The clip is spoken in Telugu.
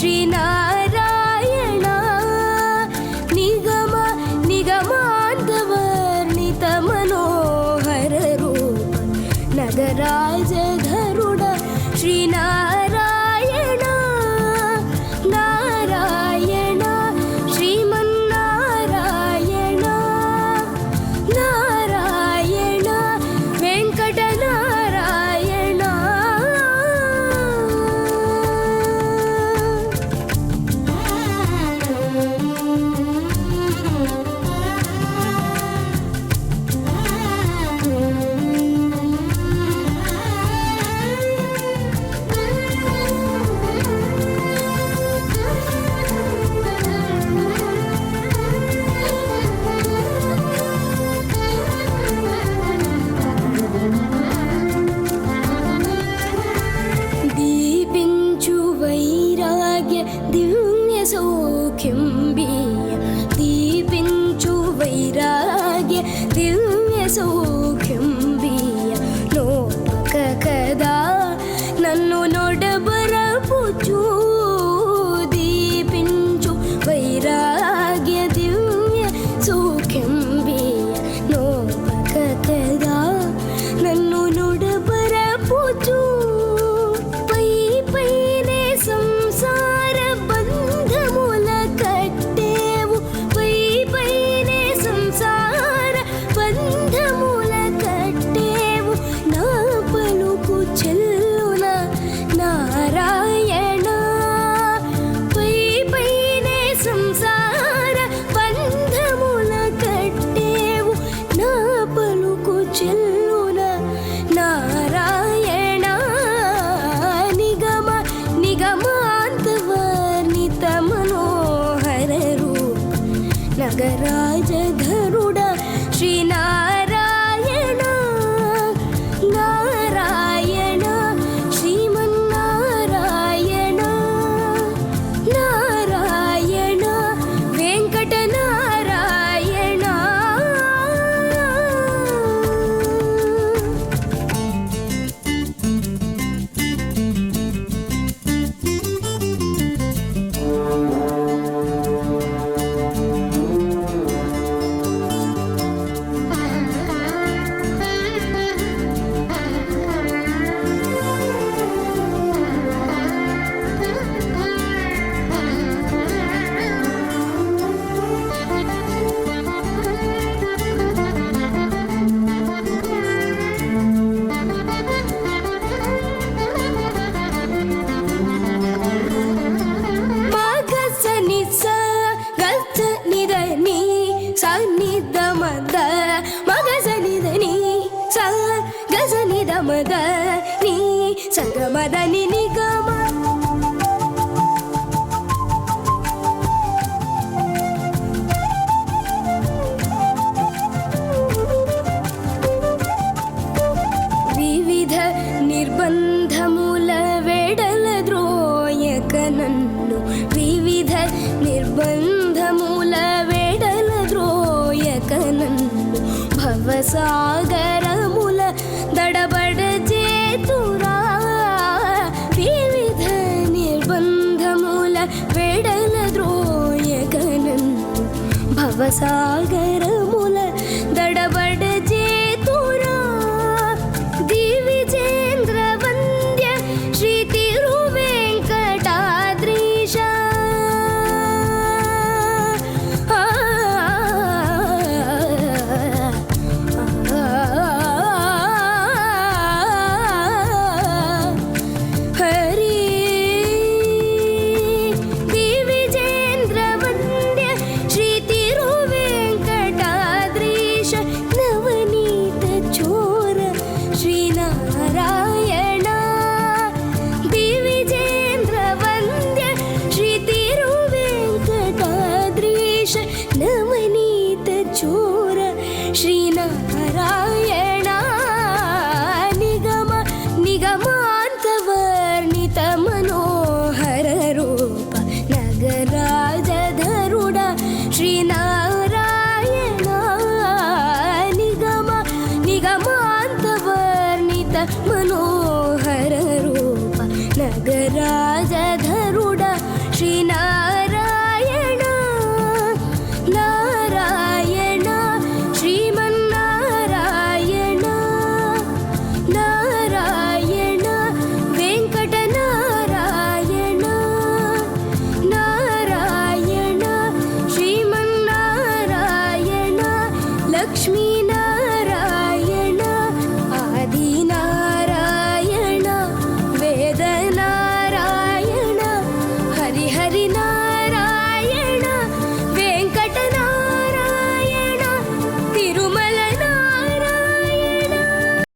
ಶ್ರೀನಾರಾಯಣ ನಿಗಮ ನಿಗಮಾಂತವರ್ಣಿತ ಮನೋಹರ ರೂಪ ನಗರಾಜ ಗರುಡ ಶ್ರೀನಾರಾಯಣ ನಾರಾಯಣ ಶ್ರೀಮನ್ನಾರಾಯಣ ನಾರಾಯಣ ವೆಂಕಟನಾರಾಯಣ దీపించు వైరాగ్య దివ్య సౌఖ్యం బియ్య దీపించు వైరాగ్య దివ్య సౌఖ్యం బియ్య నోపక కదా నన్ను నొడబరపుచు దీపించు వైరాగ్య దివ్య సౌఖ్యం బియ్య నోపక కదా నన్ను నొడబరపుచు పైనే సంసార బంధముల కట్టేవు పైనే సంసార బంధముల కట్టేవు నా పలుకు చెల్లున నారాయణ పైనే సంసార బంధముల కట్టేవు నా పలుకు చెల్లున నారాయణ నిగమ నిగమాంతవర్ణిత మనోహర రూప నగరాజ గరుడ శ్రీనారాయణ నారాయణ శ్రీమన్నారాయణ నారాయణ వెంకటనారాయణ మగసని స గచ్చ నిదని సన్నిధ మద మగసనిదని స గజనిధ మద నీ సగమదని నిగమ వివిధ నిర్బంధముల వెడల ద్రోయక నన్ను వివిధ నిర్బంధముల వెడల ద్రోయక నన్ను భవసాగరముల దడబడ చేతురా వివిధ నిర్బంధముల వెడల ద్రోయక నన్ను భవసాగర